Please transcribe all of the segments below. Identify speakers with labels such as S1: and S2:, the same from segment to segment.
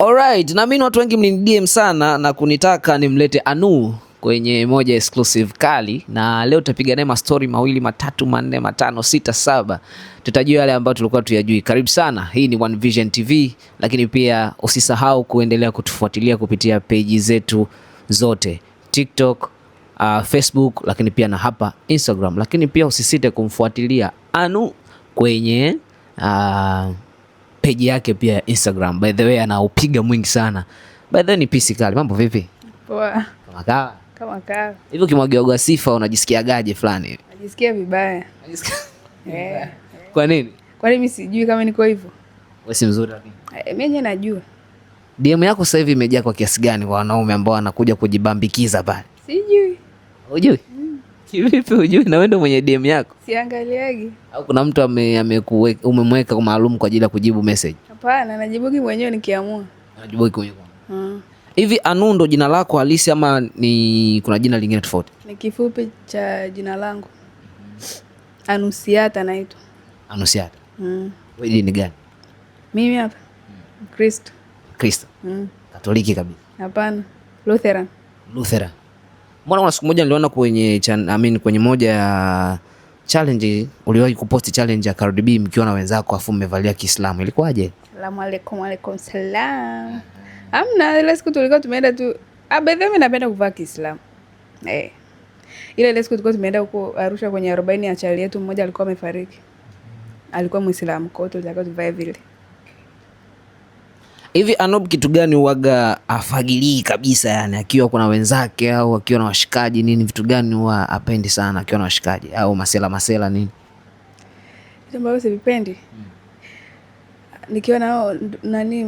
S1: Alright, na mimi watu wengi mnidm sana na kunitaka nimlete Anu kwenye moja exclusive kali, na leo tutapiga naye mastori mawili matatu manne matano sita saba, tutajua yale ambayo tulikuwa tuyajui. Karibu sana, hii ni One Vision TV, lakini pia usisahau kuendelea kutufuatilia kupitia page zetu zote TikTok, Facebook, lakini pia na hapa Instagram, lakini pia usisite kumfuatilia Anu kwenye page yake pia ya Instagram. By the way, anaupiga mwingi sana. By the way, ni pisi kali. Mambo vipi?
S2: Poa.
S1: Kama kawa.
S2: Kama kawa.
S1: Hivi ukimwagiwa sifa unajisikia gaje fulani hivi?
S2: Najisikia vibaya.
S1: Kwa nini?
S2: Kwa nini mimi sijui kama niko hivyo?
S1: Wewe si mzuri lakini.
S2: Mimi najua.
S1: DM yako sasa hivi imejaa kwa kiasi gani kwa wanaume ambao wanakuja kujibambikiza pale?
S2: Sijui.
S1: Hujui? Kivipi hujui na wewe ndio mwenye DM yako?
S2: Siangaliagi.
S1: Au kuna mtu umemweka kwa maalum kwa ajili ya kujibu message?
S2: Hapana, najibuki mwenyewe nikiamua.
S1: Unajibuki mwenyewe. Hivi Anu ndo jina lako halisi ama ni kuna jina lingine tofauti?
S2: Ni kifupi cha jina langu. Anusiata naitwa.
S1: Anusiata. Wewe ni gani?
S2: Mimi hapa. Kristo.
S1: Kristo. Katoliki kabisa?
S2: Hapana. Lutheran.
S1: Lutheran. Mbona kuna siku moja niliona kwenye kwenye moja ya challenge, uliwahi kuposti challenge ya Cardi B mkiwa na wenzako afu mmevalia Kiislamu. Ilikuwaje?
S2: Salamu alaykum. Alaykum salam. Amna, ile siku tulikuwa tumeenda tu. By the way, mimi napenda kuvaa Kiislamu. Ile siku tulikuwa tumeenda huko Arusha kwenye 40 ya chali yetu, mmoja alikuwa amefariki. Alikuwa Muislamu, kwa hiyo tulitaka tuvae vile.
S1: Hivi Anob kitu gani huaga afagilii kabisa, yani akiwa kuna wenzake au akiwa na washikaji nini, vitu gani huwa apendi sana akiwa na washikaji au masela nini?
S2: Vitu ambavyo sivipendi. Nikiwa nao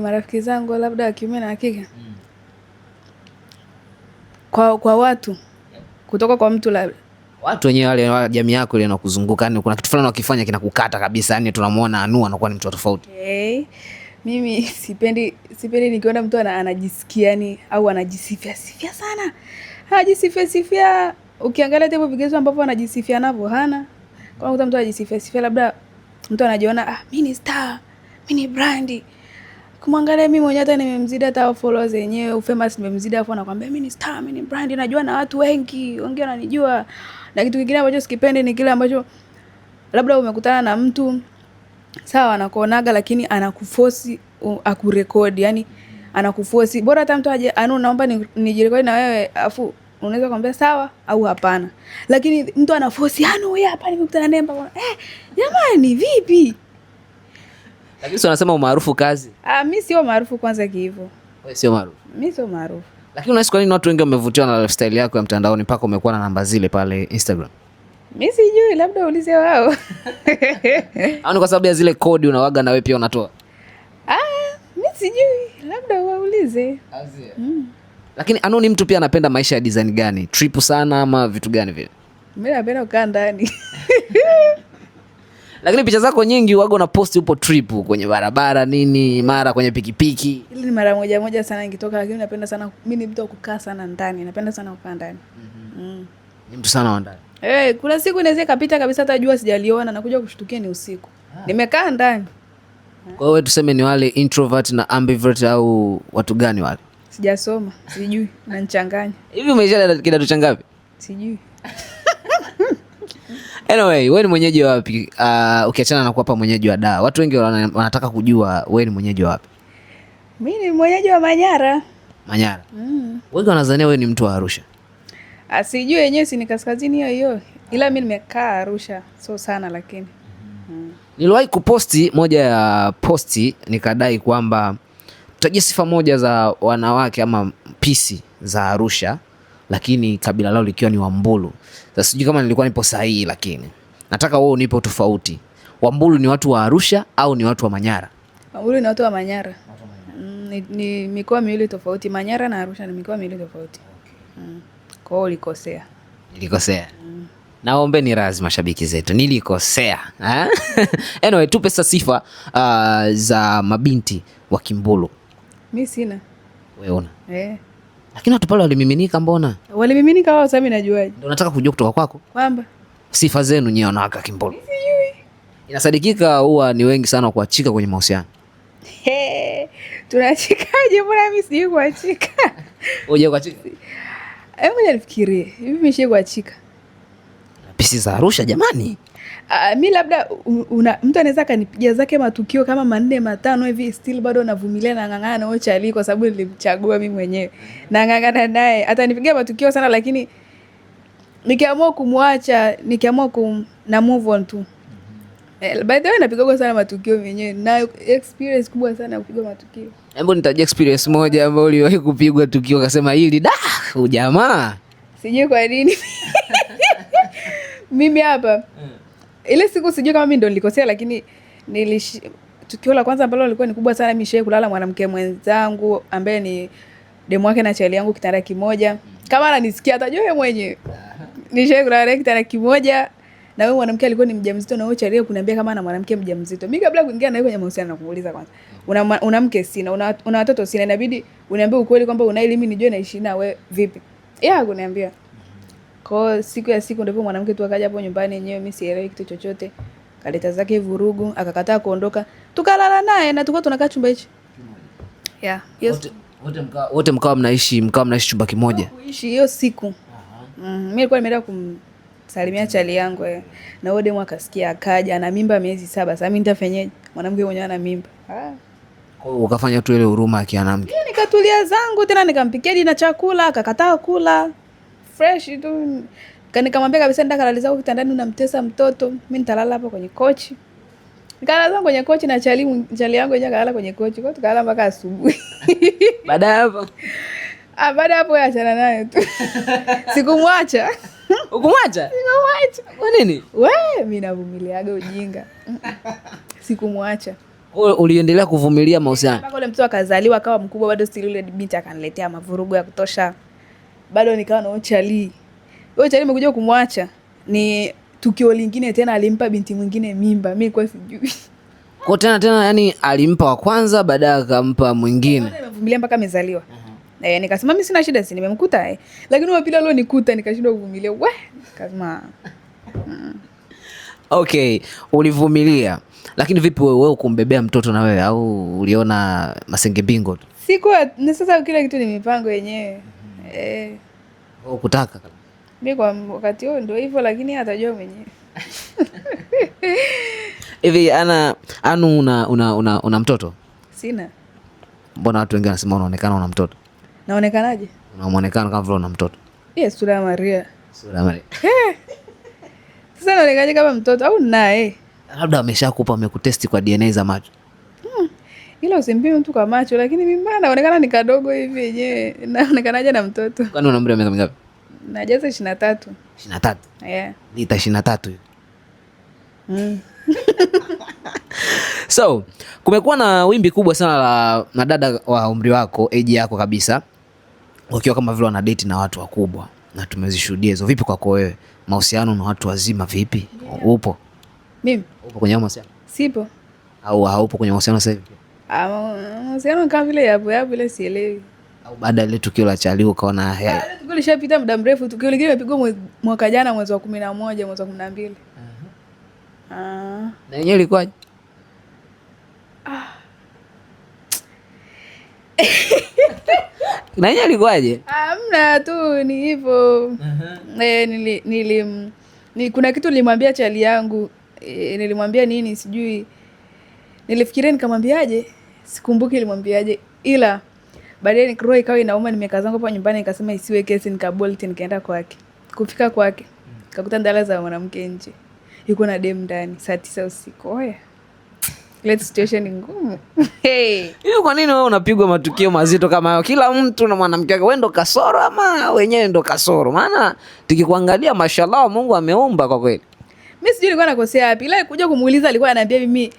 S2: marafiki zangu labda wa kiume na wa kike. Kwa watu kutoka kwa mtu labda. Watu wenyewe wale jamii yako ile inakuzunguka, yani kuna kitu fulani wakifanya kinakukata kabisa, yani tunamuona Anu anakuwa ni mtu tofauti. Mimi sipendi nikiona mtu anajisikia yani au anajisifia sana. Anajisifia. Ukiangalia hapo vigezo ambavyo anajisifia navyo hana. Kwa mtu anajisifia labda mtu anajiona mimi ni star, mimi ni brand. Kumwangalia mimi mwenyewe hata nimemzidi hata followers wenyewe, famous nimemzidi, afu anakuambia mimi ni star, mimi ni brand, najua na watu wengi wananijua. Na kitu kingine ambacho sikipendi ni kile ambacho labda umekutana na mtu sawa anakuonaga lakini anakuforce akurekodi, yani anakuforce. Bora hata mtu aje Anu naomba nijirekodi na wewe, afu unaweza kumwambia sawa au hapana. Lakini mtu anaforce Anu wewe hapa nimekutana naye mpaka jamani vipi? Lakini wanasema umaarufu kazi. Mimi sio maarufu kwanza hivyo. Wewe sio maarufu? Mimi sio maarufu. Lakini unahisi kwa nini watu wengi wamevutiwa na lifestyle yako ya mtandaoni mpaka umekuwa na namba zile pale Instagram? Mimi sijui, labda uulize wao. Au ni kwa sababu ya zile kodi unawaga na wewe pia unatoa? Mimi sijui, labda waulize. Lakini Anu ni mtu pia anapenda maisha ya design gani? Trip sana ama vitu gani vile? Mimi napenda kukaa ndani. Lakini picha zako nyingi waga na post upo trip kwenye barabara nini, mara kwenye pikipiki. Ile ni mara moja sana nikitoka, lakini napenda sana, mimi ni mtu wa kukaa sana ndani. Napenda sana kukaa ndani. Ni mtu sana wa ndani. Kuna siku inaweza kapita kabisa hata jua sijaliona, nakuja kushtukia ni usiku. Nimekaa ndani. Kwa hiyo tuseme ni wale introvert na ambivert au watu gani wale? Sijasoma, sijui, unanichanganya. Hivi umeisha kidato cha ngapi? Sijui. Anyway, wewe ni mwenyeji wa wapi? Ukiachana na kuwa hapa mwenyeji wa Dar, watu wengi wanataka kujua wewe ni mwenyeji wa wapi? Mimi ni mwenyeji wa Manyara. Manyara? Wengi wanadhania wewe ni mtu wa Arusha. Sijui yenyewe, si ni kaskazini hiyo. Ila mimi nimekaa Arusha so sana lakini. Niliwahi kuposti moja ya posti nikadai kwamba tutajie sifa moja za wanawake ama pisi za Arusha, lakini kabila lao likiwa ni Wambulu. Sasa sijui kama nilikuwa nipo sahihi, lakini nataka wewe unipe tofauti. Wambulu ni watu wa Arusha au ni watu wa Manyara? Wambulu ni watu wa Manyara. Ni mikoa miwili tofauti. Manyara na Arusha ni mikoa miwili tofauti. Kwa hiyo ulikosea. Nilikosea. Naombe ni razi mashabiki zetu, nilikosea. Anyway, tupe sasa sifa za mabinti wa Kimbulu. Mimi sina. Wewe una? Lakini watu pale walimiminika, mbona? Walimiminika wao, sasa mimi najuaje? Ndio nataka kujua kutoka kwako. Kwamba sifa zenu nyewe wanawake wa Kimbulu. Sijui. Inasadikika huwa ni wengi sana kuachika kwenye mahusiano. Tunachikaje? Mbona mimi sijui kuachika?
S1: Uje kuachika?
S2: Ngoja nifikirie. Hivi mimi sijui kuachika.
S1: Pisi za Arusha jamani.
S2: Mi labda mtu anaweza kanipigia zake matukio kama 4 5 hivi, still bado navumilia na ng'ang'ana na Chali kwa sababu nilimchagua mimi mwenyewe. Na ng'ang'ana naye. Atanipigia matukio sana, lakini nikiamua kumwacha, na move on tu. By the way, napiga sana matukio mwenyewe. Na experience kubwa sana ya kupiga matukio.
S1: Hebu nitajie experience moja ambayo uliwahi kupigwa tukio ukasema hili ujamaa.
S2: Sijui kwa nini. Mimi hapa ile siku sijui kama mimi ndo nilikosea, lakini tukio la kwanza ambalo lilikuwa ni kubwa sana, mimi shehe kulala mwanamke mwenzangu ambaye ni demu wake na Chali yangu kitanda kimoja. Kama ananisikia atajua yeye mwenyewe. Ni shehe kulala kitanda kimoja na wewe mwanamke alikuwa ni mjamzito, na wewe Chali kuniambia kama ana mwanamke mjamzito. Mimi kabla kuingia na yeye kwenye mahusiano na kumuuliza kwanza, una mke? Sina. Una watoto? Sina. Inabidi uniambie ukweli kwamba una elimu nijue naishi na wewe vipi. Kuniambia. Kwa siku ya siku ndipo mwanamke tu akaja hapo nyumbani yenyewe, mimi sielewi kitu chochote. Kaleta zake vurugu, akakataa kuondoka. Tukalala naye na tulikuwa tunakaa chumba hicho. Yes.
S1: Wote mkawa mnaishi chumba kimoja.
S2: Kuishi hiyo siku. Mimi nilikuwa nimeenda kumsalimia Chali yangu na wode akasikia akaja na mimba miezi 7. Sasa mimi nitafanyaje? Mwanamke mwenyewe ana mimba.
S1: Kwa hiyo ukafanya tu ile huruma akianamke.
S2: Nikatulia zangu tena, nikampikia na chakula, akakataa kula. Fresh tu. Nikamwambia kabisa nenda kalala zako kitandani, unamtesa mtoto. Mimi nitalala hapa kwenye kochi. Nikalala zangu kwenye kochi na Chali yangu yeye kalala kwenye kochi. Kwa tukalala mpaka asubuhi.
S1: Baada hapo
S2: achana naye tu. Sikumwacha.
S1: Ukumwacha?
S2: Sikumwacha.
S1: Kwa nini?
S2: Mimi navumiliaga ujinga. Sikumwacha.
S1: Uliendelea kuvumilia mahusiano?
S2: Mpaka ule mtoto akazaliwa akawa mkubwa, bado still yule binti akaniletea mavurugu ya kutosha. Bado nikawa na Chali. Chali nimekuja kumwacha. Ni tukio lingine tena, alimpa binti mwingine mimba. Mimi kwa sijui.
S1: Kwa tena yani alimpa wa kwanza baadaye akampa mwingine.
S2: Nimevumilia mpaka amezaliwa. Nikasema mimi sina shida, si nimemkuta lakini wa pili leo nikuta nikashindwa kuvumilia. Nikasema
S1: okay, ulivumilia. Lakini vipi wewe ukumbebea mtoto na wewe, au uliona masenge bingo tu?
S2: Ni sasa kila kitu ni mipango yenyewe.
S1: Ukutaka?
S2: Mimi kwa wakati huo ndio hivyo, lakini atajua mwenyewe.
S1: Hivi Anu una mtoto?
S2: Sina.
S1: Mbona watu wengi wanasema unaonekana una mtoto?
S2: Naonekanaje?
S1: Unaonekana kama vile una mtoto.
S2: Sura ya Maria. Sasa naonekanaje kama mtoto au naye?
S1: Labda amekutesti kwa DNA za macho.
S2: Ila usimpime mtu kwa macho, lakini mimi naonekana ni kadogo hivi yenyewe. Naonekanaje na mtoto?
S1: Kwani una umri wa miaka mingapi?
S2: Najaza 23.
S1: 23? Lita 23 hiyo. So, kumekuwa na wimbi kubwa sana la madada wa umri wako, age yako kabisa, wakiwa kama vile wana date na watu wakubwa, na tumezishuhudia hizo. Vipi kwako wewe? Mahusiano na watu wazima vipi? Upo?
S2: Mimi?
S1: Upo kwenye mahusiano?
S2: Sipo.
S1: Au haupo kwenye mahusiano sasa hivi?
S2: Mahusiano kama vile yapo ile sielewi.
S1: Au baada ile tukio la Chali ukaona
S2: tukio lishapita muda mrefu. Tukio lingine limepigwa mwaka jana mwezi wa 11, mwezi wa 12.
S1: Na yenyewe ilikuwaje? Na yenyewe ilikuwaje?
S2: Hamna tu, ni hivyo. Kuna kitu nilimwambia Chali yangu. Nilimwambia nini sijui. Nilifikiria nikamwambiaje? Sikumbuki nilimwambiaje. Ila baadaye nikroa ikawa inauma, nimekaa zangu hapa nyumbani, nikasema isiwe kesi, nikabolt nikaenda kwake. Kufika kwake nikakuta ndala za mwanamke nje. Yuko na dem ndani saa 9 usiku. Ile situation ni ngumu.
S1: Hiyo kwa nini wewe unapigwa matukio mazito kama hayo? Kila mtu na mwanamke wake. Wewe ndo kasoro ama wenyewe ndo kasoro? Maana tukikuangalia mashallah Mungu ameumba kwa kweli.
S2: Mimi sijui nilikuwa nakosea wapi. Ila kuja kumuuliza alikuwa ananiambia mimi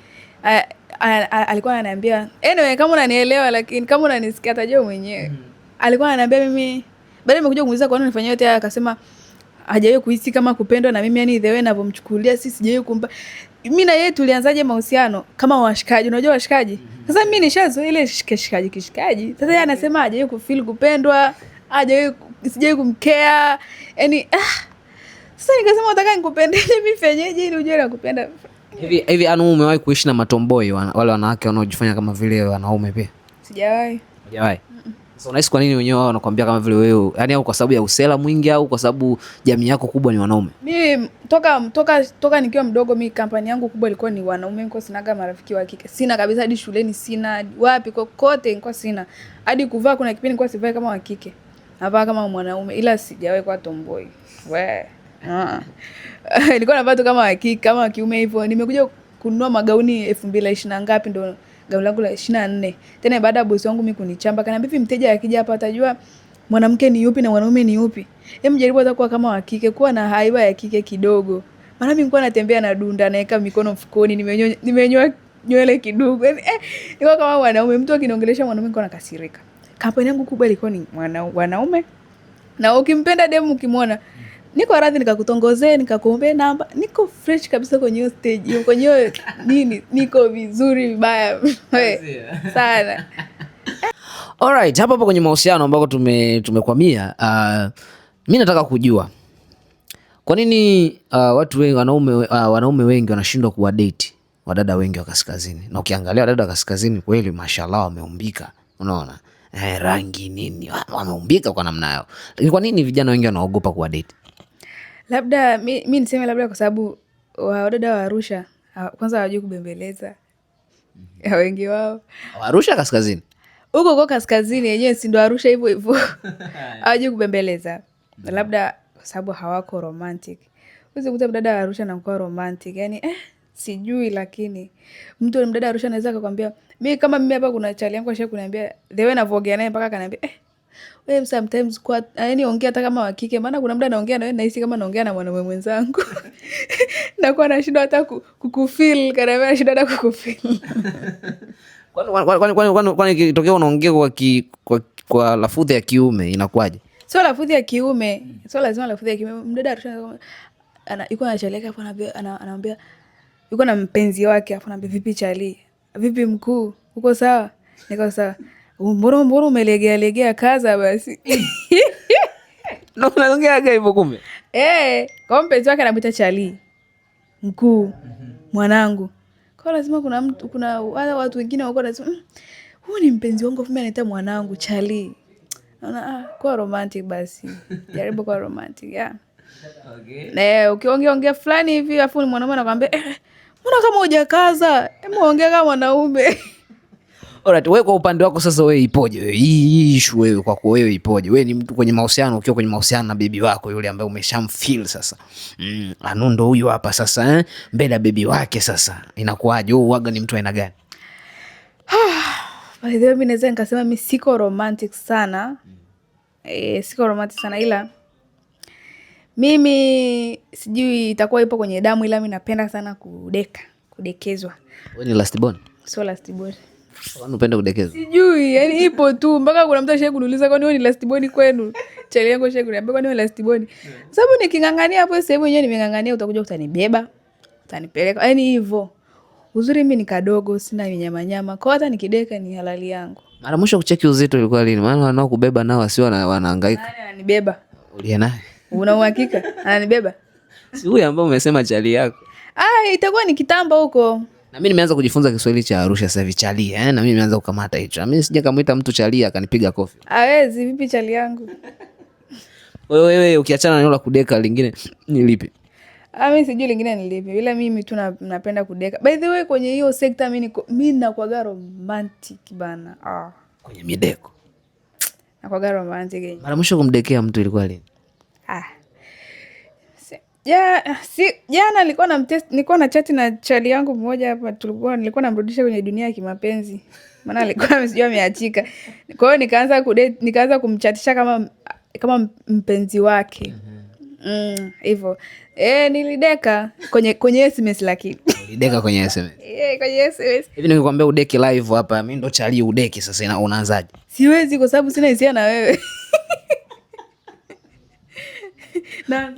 S2: alikuwa ananiambia anyway, kama unanielewa, lakini kama unanisikia atajua mwenyewe. Alikuwa ananiambia mimi, baadaye nimekuja kumuuliza kwa nini unafanya yote haya, akasema hajawahi kuhisi kama kupendwa na mimi, yani the way ninavyomchukulia sisi sijawahi kumpa. Mimi na yeye tulianzaje mahusiano kama washikaji, unajua washikaji. Sasa mimi nishazoea ile kishikaji. Sasa yeye anasema hajawahi kufeel kupendwa, sijawahi kumkea. Yani sasa nikasema nataka nikupendeje mimi, fanyeje ili ujue nakupenda.
S1: Hivi Anu, umewahi kuishi na matomboi, wale wanawake wanaojifanya kama vile wanaume pia?
S2: Sijawahi.
S1: Hujawahi? Sasa unahisi kwa nini wenyewe wao wanakuambia kama vile wewe, yani au kwa sababu ya usela mwingi au kwa sababu jamii yako kubwa ni wanaume?
S2: Mimi toka nikiwa mdogo, mimi kampani yangu kubwa ilikuwa ni wanaume, niko sinaga marafiki wa kike. Sina kabisa, hadi shuleni sina, wapi kokote nilikuwa sina. Hadi kuvaa kuna kipindi nilikuwa sivai kama wa kike. Navaa kama mwanaume, ila sijawahi kuwa tomboy. Nilikuwa navaa tu kama wa kike, kama wa kiume hivyo. Nimekuja kununua magauni 2020 ngapi ndo gauni langu la 24. Tena baada ya bosi wangu mimi kunichamba, kana vipi mteja akija hapa atajua mwanamke ni yupi na mwanaume ni yupi. Hebu jaribu hata kuwa kama wa kike, kuwa na haiba ya kike kidogo. Maana mimi nilikuwa natembea na dunda, naweka mikono mfukoni, nimenyoa nywele kidogo. Nilikuwa kama mwanaume, mtu akiniongelesha mwanaume nilikuwa nakasirika. Kampani yangu kubwa ilikuwa ni wanaume. Na ukimpenda demu ukimwona, niko radhi nikakutongozee, nikakuombea namba, niko fresh kabisa kwenye hiyo stage, kwenye hiyo nini, niko vizuri vibaya sana.
S1: Alright, hapa kwenye mahusiano ambako tumekwamia, mimi nataka kujua kwa nini watu wengi wanaume wengi wanashindwa kuwa date wadada wengi wa kaskazini. Na ukiangalia wadada wa kaskazini kweli mashallah wameumbika, unaona? Rangi nini, wameumbika kwa namna yao. Lakini kwa nini vijana wengi wanaogopa kuwa date?
S2: Labda mimi niseme labda kwa sababu wadada wa Arusha kwanza hawajui kubembeleza. Wengi wao
S1: Arusha kaskazini.
S2: Huko kaskazini yenyewe si ndo Arusha hivyo hivyo. Hawajui kubembeleza. Labda kwa sababu hawako romantic. Usikuta mdada wa Arusha anakuwa romantic. Yaani sijui, lakini mtu mdada wa Arusha anaweza akakwambia, mimi hapa kuna chali yangu asha kuniambia the way navyoongea naye mpaka akaniambia wewe sometimes kwa yaani ongea hata kama wa kike, maana kuna muda naongea na wewe nahisi kama naongea na mwanaume mwenzangu. Nakuwa nashindwa hata kukufeel, kana mimi nashindwa hata kukufeel.
S1: Kwani kitokea unaongea kwa lafudhi ya kiume inakuwaje?
S2: Sio lafudhi ya kiume, sio lazima lafudhi ya kiume. Mdada Arusha yuko na chali yake hapo, anamwambia yuko na mpenzi wake hapo, anamwambia vipi chali? Vipi mkuu? Uko sawa? Niko sawa. Mbona umelegea kaza basi.
S1: Na unaongea hivyo kumbe?
S2: Kwa mpenzi wake anamuita chali. Mkuu, mwanangu. Kwa lazima kuna wale watu wengine wako nasema, huyu ni mpenzi wangu mimi anaita mwanangu chali. Naona kwa romantic basi. Jaribu kwa romantic, Okay. Na ukiongea fulani hivi afu mwanaume anakuambia, mbona kama hujakaza? Hebu ongea kama mwanaume.
S1: Alright, wewe kwa upande wako sasa wewe ipoje wewe? Hii issue wewe kwako wewe ipoje? Wewe ni mtu kwenye mahusiano, ukiwa kwenye mahusiano na bibi wako yule ambaye umeshamfeel sasa. Anu ndo huyu hapa sasa mbele ya bibi wake sasa. Inakuwaje? Wewe uaga ni mtu aina gani?
S2: By the way, mimi naweza nikasema mimi siko romantic sana. Siko romantic sana, ila mimi sijui itakuwa ipo kwenye damu, ila mimi napenda sana kudekezwa.
S1: Wewe ni last born?
S2: So last born.
S1: Unapenda kudekezwa?
S2: Sijui, yani ipo tu mpaka kuna mtu ashaye kuniuliza kwani wewe ni last born kwenu? Chali yangu ashaye kuniambia kwani wewe last born? Sababu nikingangania hapo sehemu yenyewe nimengangania, utakuja utanibeba, utanipeleka. Yaani hivyo. Uzuri mimi ni kadogo, sina nyama. Kwa hata nikideka ni halali yangu.
S1: Mara mwisho kucheki uzito ilikuwa lini? Maana wanao kubeba nao wasio wanahangaika.
S2: Nani ananibeba?
S1: Uliye naye?
S2: Una uhakika? Ananibeba?
S1: Si huyu ambaye umesema chali yako.
S2: Itakuwa ni kitambo huko. Na
S1: mimi nimeanza kujifunza Kiswahili cha Arusha sasa hivi, chali. Na mimi nimeanza kukamata hicho. Mimi sija kumuita mtu chali akanipiga kofi.
S2: Hawezi, vipi chali yangu?
S1: Wewe ukiachana na neno la kudeka lingine ni lipi?
S2: Mimi sijui lingine ni lipi. Ila mimi tu napenda kudeka. By the way, kwenye hiyo sekta mimi nakuwa romantic bana.
S1: Kwenye mideko.
S2: Nakuwa romantic.
S1: Mara mwisho kumdekea mtu ilikuwa lini?
S2: Jana nilikuwa na chati na chali yangu mmoja hapa, nilikuwa namrudisha kwenye dunia ya kimapenzi. Maana alikuwa amesijua ameachika. Kwa hiyo nikaanza kumchatisha kama mpenzi wake. Hivyo. Nilideka kwenye SMS lakini.
S1: Ulideka kwenye SMS?
S2: Kwenye SMS.
S1: Hivi nikikwambia udeki live hapa, mimi ndo chali udeki sasa unaanzaje?
S2: Siwezi kwa sababu sina hisia na wewe.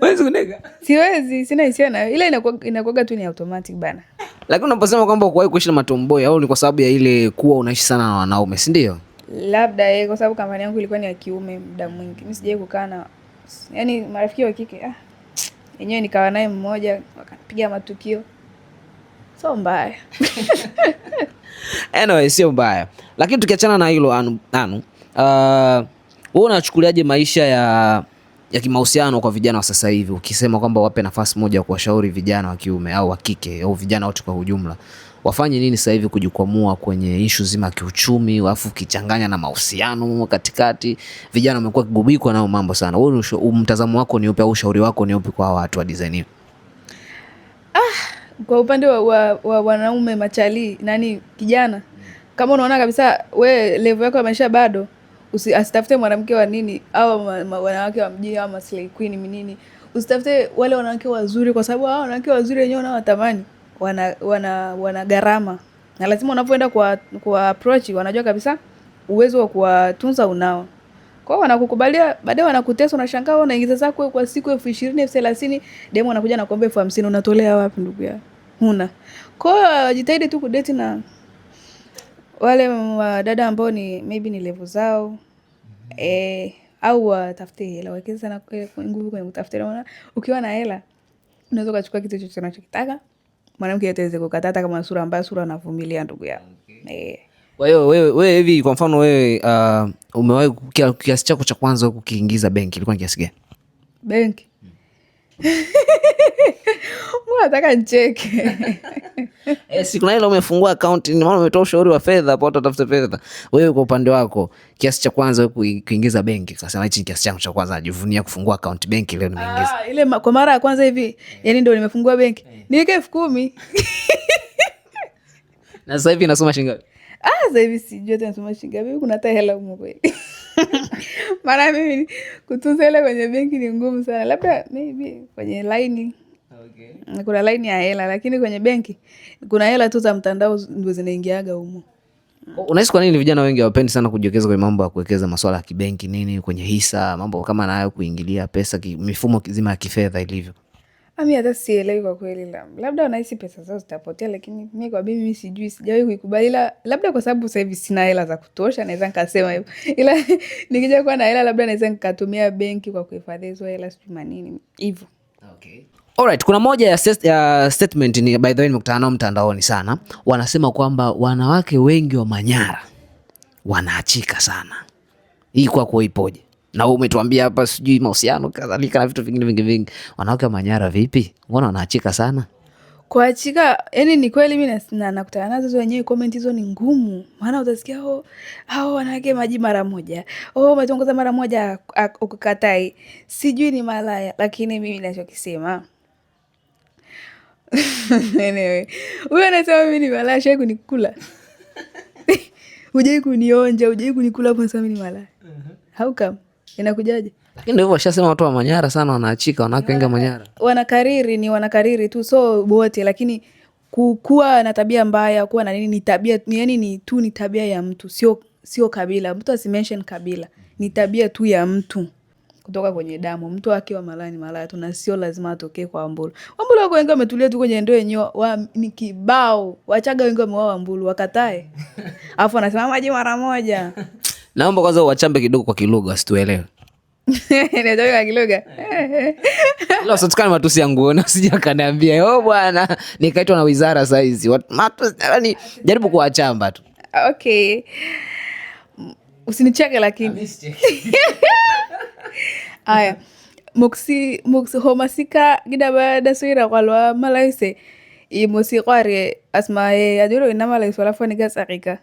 S1: Wewe unega?
S2: Siwezi, sina hisia na wewe. Ile inakuwa tu ni automatic bana.
S1: Lakini unaposema kwamba uko kuishi na matomboy au ni kwa sababu ya ile kuwa unaishi sana na wanaume, si ndio?
S2: Labda kwa sababu kampani yangu ilikuwa ni ya kiume muda mwingi. Mimi sijai kukaa na yani marafiki wa kike. Yenyewe nikawa naye mmoja, wakanipiga matukio. So mbaya.
S1: Anyway, sio mbaya. Lakini tukiachana na hilo Anu, wewe unachukuliaje maisha ya kimahusiano kwa vijana wa sasa hivi, ukisema kwamba wape nafasi moja ya kuwashauri vijana wa kiume au wa kike au vijana wote kwa ujumla wafanye nini sasa hivi kujikwamua kwenye issue zima ya kiuchumi, alafu kichanganya na mahusiano katikati, vijana wamekuwa kigubikwa nao mambo sana. Wewe mtazamo wako ni upi au ushauri wako ni upi kwa watu wa design hiyo?
S2: Kwa upande wa wanaume machali nani kijana, kama unaona kabisa we level yako ya maisha bado, asitafute mwanamke wa nini au wanawake wa mjini au maslay queen nini. Usitafute wale wanawake wazuri, kwa sababu hao wanawake wazuri wenyewe unawatamani wana gharama, na lazima unapoenda kwa approach wanajua kabisa uwezo wa kuwatunza unao. Kwa hiyo wanakukubalia, baadaye wanakutesa, unashangaa unaingiza zako kwa siku 20,000 30,000, demo anakuja na kuomba 50,000, unatolea wapi ndugu yangu? Huna. Kwa hiyo jitahidi tu kudate na wale wadada ambao ni maybe ni level zao, au watafute hela, wekeza sana nguvu kwenye kutafuta hela. Ukiwa na hela unaweza kuchukua kitu chochote unachotaka, mwanamke ataweza kukataa kama sura mbaya, sura anavumilia ndugu yangu.
S1: Kwa hiyo wewe hivi kwa mfano wewe umewahi kiasi chako cha kwanza kukiingiza benki ilikuwa ni kiasi gani?
S2: Benki. Nataka nicheke.
S1: Siku na ile umefungua account, ni maana umetoa ushauri wa fedha hapo, utatafuta fedha. Wewe kwa upande wako kiasi cha kwanza kuingiza benki, kasema hichi kiasi changu cha kwanza najivunia kufungua account benki leo nimeingiza.
S2: Ile kwa mara ya kwanza hivi, yani ndio nimefungua benki. Niweke 10,000.
S1: Na sasa hivi nasoma shilingi ngapi?
S2: Sasa hivi sijui tena nasoma shilingi ngapi, kuna hata hela huko kweli. Mara mimi kutunza hela kwenye benki ni ngumu sana. Labda maybe kwenye line. Okay. Kuna line ya hela, lakini kwenye benki kuna hela tu za mtandao ndio zinaingiaga humo.
S1: Unahisi kwa nini vijana wengi hawapendi sana kujiwekeza kwenye mambo ya kuwekeza masuala ya kibenki nini, kwenye hisa, mambo kama nayo, kuingilia pesa, mifumo kizima ya kifedha ilivyo?
S2: Mimi hata sielewi kwa kweli. Labda wanahisi pesa zao zitapotea, lakini mimi kwa mimi sijui, sijawahi kuikubali. Labda kwa sababu sasa hivi sina hela za kutosha, naweza nikasema hivyo. Ila nikija kuwa na hela, labda naweza nikatumia benki kwa kuhifadhi hizo hela, sijui manini hivyo.
S1: Okay. Alright, kuna moja ya statement ni by the way nimekutana nao mtandaoni sana. Wanasema kwamba wanawake wengi wa Manyara wanaachika sana. Hii kwako ipoje? Na wewe umetuambia hapa sijui mahusiano kadhalika na vitu vingine vingi. Wanawake wa Manyara vipi? Mbona wanaachika sana?
S2: Kuachika, yani ni kweli mimi nakutana nazo wenyewe, comment hizo ni ngumu. Maana utasikia hao wanawake maji mara moja. Umetongoza mara moja ukukatai. Sijui ni malaya, lakini mimi ninachokisema. Anyway, wewe unasema mimi ni malaya, shai kunikula. Hujai kunionja, hujai kunikula hapo unasema mimi ni malaya. How come? Inakujaje?
S1: Lakini ndio washasema watu wa Manyara sana wanaachika, wanawake wengi wa Manyara.
S2: Wanakariri tu, so wote, lakini kuwa na tabia mbaya, kuwa na nini ni tabia, yani ni tabia ya mtu, sio kabila. Mtu asimention kabila. Ni tabia tu ya mtu. Kutoka kwenye damu. Mtu akiwa malaya ni malaya tu, na sio lazima atokee kwa Wambulu. Wambulu wako wengi wametulia tu kwenye ndoo yenyewe, ni kibao. Wachaga wengi wameuawa Wambulu, wakatae. Alafu anasema maji mara moja.
S1: Naomba kwanza uwachambe kidogo kwa kilugha situelewe.
S2: Ndio kwa kilugha.
S1: Leo sotukana matusi yangu na usije akaniambia, bwana nikaitwa na wizara saa hizi. Matusi yani jaribu kuwachamba tu.
S2: Okay. Usinicheke lakini. Aya. Muksi homasika gidaba suira kwalwa malaise. Musiqare asmae adiro ina malaise wala fani gasarika.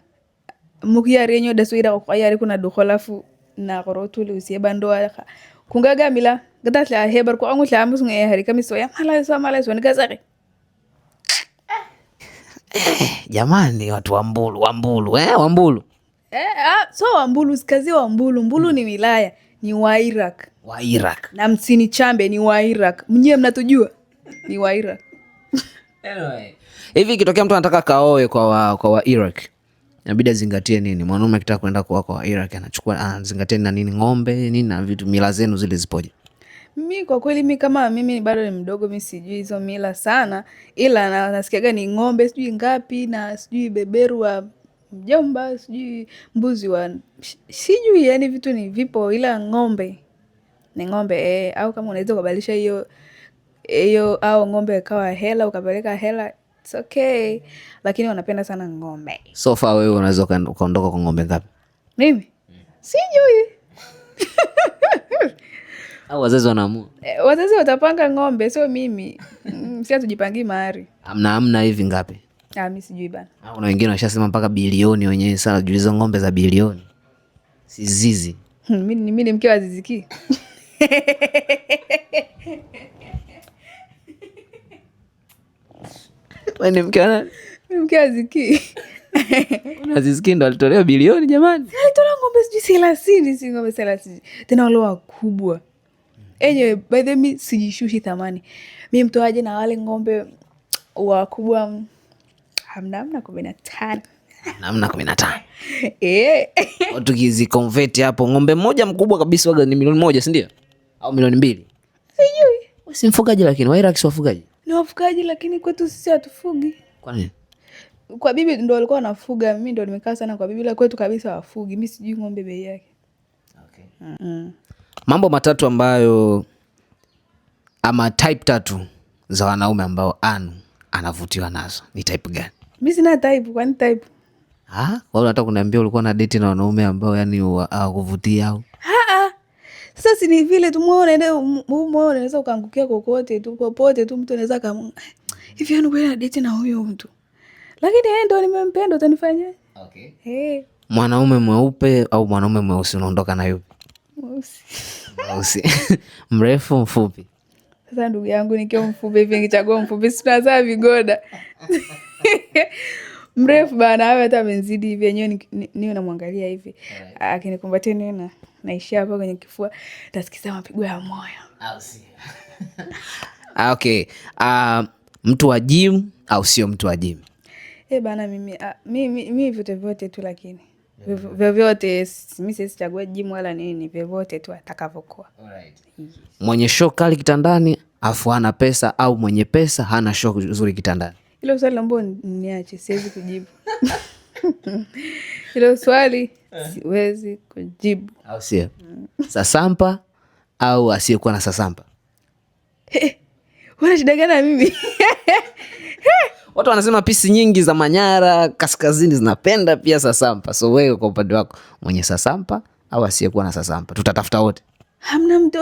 S2: Mukiyari nyo dasuira kwa yari kuna dukholafu na qorotuli usieba ndoa kungaga mila gadatla hebar ko angu tla musu nge hari kamiso ya malaise ni gasari.
S1: Jamani watu Wambulu Wambulu.
S2: So Wambulu sikazi Wambulu. Mbulu ni wilaya, ni wa Iraq. Na msini chambe ni wa Iraq. Mnyewe mnatujua ni wa Iraq.
S1: Anyway, hivi kitokea mtu anataka kaoe kwa wa Iraq, inabidi azingatie nini? Mwanaume akitaka kwenda kwa Iraq anazingatia nini? Ng'ombe nini na vitu, mila zenu zile zipoje?
S2: Mimi kwa kweli mimi bado ni mdogo, mimi sijui hizo mila sana, ila nasikiaga ni ng'ombe sijui ngapi na sijui beberu wa mjomba sijui mbuzi wa sijui, yani vitu ni vipo, ila ng'ombe ni ng'ombe. Au kama unaweza kubadilisha hiyo au ng'ombe ikawa hela, ukapeleka hela It's okay. Lakini wanapenda sana ng'ombe.
S1: So far wewe unaweza ukaondoka kwa ng'ombe ngapi?
S2: Mimi? Sijui.
S1: Au wazazi wanaamua?
S2: Wazazi watapanga ng'ombe, sio mimi. Sisi hatujipangii mahari.
S1: Hamna hivi ngapi?
S2: Mimi sijui bana.
S1: Kuna wengine washasema mpaka bilioni wenyewe sana juu hizo ng'ombe za bilioni. Si zizi.
S2: Mimi ni mke wa Aziz Ki.
S1: Wewe ni mke wa nani?
S2: Mimi mke wa Aziz Ki.
S1: Aziz Ki ndo alitolewa bilioni jamani.
S2: Alitolewa ng'ombe sijui 30, si ng'ombe 30. Tena wale wakubwa. Anyway, by the way, sijishushi thamani. Mimi mtoaje na wale ng'ombe wakubwa hamna 15.
S1: Hamna 15. Tukizi convert hapo ng'ombe mmoja mkubwa kabisa waga ni milioni 1, si ndio? Au milioni 2?
S2: Sijui.
S1: Wewe si mfugaji lakini Waira si wafugaji?
S2: Ni wafugaji lakini kwetu sisi hatufugi.
S1: Kwa nini?
S2: Kwa bibi ndo walikuwa wanafuga, mimi ndo nimekaa sana kwa bibi, la kwetu kabisa wafugi. Mimi sijui ng'ombe bei yake. Okay.
S1: Mambo matatu ambayo ama type tatu za wanaume ambao Anu anavutiwa nazo ni type gani?
S2: Mimi sina type, kwani type?
S1: Kwa hiyo hata kuniambia ulikuwa na date na wanaume ambao yani hawakuvutia au?
S2: Sasa si ni vile tu muone unaweza ukaangukia kokote tu popote tu mtu anaweza kama hivi yani wewe na date na huyo mtu. Lakini yeye ndo nimempenda utanifanya? Okay.
S1: Mwanaume mweupe au mwanaume mweusi unaondoka na yupi? Mweusi. Mrefu mfupi?
S2: Sasa ndugu yangu nikiwa mfupi hivi nikichagua mfupi sitazaa vigoda. Mrefu bana awe hata amenzidi hivi yenyewe niwe namwangalia hivi. Akinikumbatia niwe naishia hapa kwenye kifua nitasikiza mapigo ya moyo.
S1: Okay. Mtu wa gym au sio mtu wa gym?
S2: Bana mimi vyote tu lakini. Vyovyote mimi siwezi chagua gym wala nini, vyovyote tu atakavyokuwa.
S1: Alright. Mwenye show kali kitandani afu hana pesa au mwenye pesa hana show nzuri kitandani?
S2: Hilo swali naomba niache, siwezi kujibu. Hilo swali siwezi kujibu.
S1: Au sio? Sasampa au asiyekuwa na sasampa?
S2: Wana shida gani na mimi?
S1: Watu wanasema pisi nyingi za Manyara kaskazini zinapenda pia sasampa. So wewe kwa upande wako mwenye sasampa au asiyekuwa na sasampa? Tutatafuta wote.
S2: Hamna mtu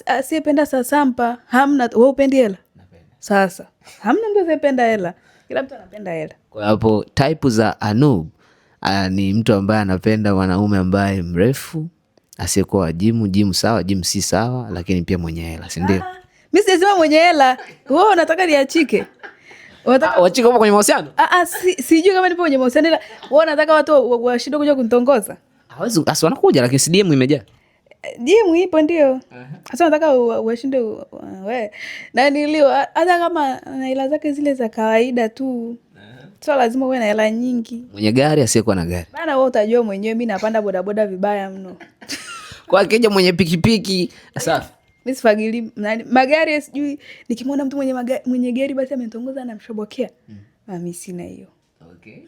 S2: asiyependa sasampa. Hamna. Wewe upendi hela? Napenda. Sasa hamna mtu asiyependa hela. Kila mtu anapenda hela.
S1: Kwa hapo type za Anub ni mtu ambaye anapenda wanaume ambaye mrefu, asiyekuwa gym sawa, gym si sawa, lakini pia mwenye hela, si ndio?
S2: Mimi sisema mwenye hela. Wewe unataka niachike?
S1: Wachika hapo kwenye mahusiano?
S2: Sijui kama nipo kwenye mahusiano, ila wewe unataka watu washinde kuja kunitongoza?
S1: Hawezi, asi wanakuja lakini CDM imejaa.
S2: DM ipo ndio. Sasa nataka washinde wewe. Na nilio hata kama na hela zake zile za kawaida tu. Sio lazima uwe na hela nyingi.
S1: Mwenye gari asiyekuwa na gari.
S2: Bana wewe utajua mwenyewe, mimi napanda bodaboda vibaya mno.
S1: Kwa akija mwenye pikipiki safi.
S2: Mimi sifagili magari, sijui nikimwona mtu mwenye gari basi amenitongoza na mshobokea. Mimi sina hiyo.
S1: Okay.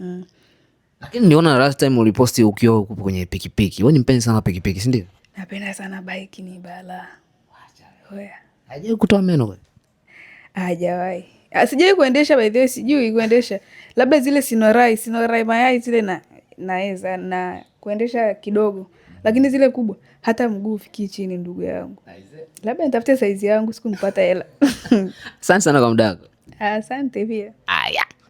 S1: Lakini niona last time uliposti ukiwa uko kwenye pikipiki. Wewe ni mpenzi sana pikipiki, si ndio?
S2: Napenda sana bike, ni bala. Wacha.
S1: Hajawahi kutoa meno wewe?
S2: Hajawahi. Sijawahi kuendesha, by the way sijui kuendesha. Labda zile sinorai mayai zile naweza na kuendesha kidogo. Lakini zile kubwa hata mguu ufikii chini ndugu yangu. Labda nitafute size yangu siku nipata hela.
S1: Asante sana kwa muda wako.
S2: Asante pia.
S1: Aya.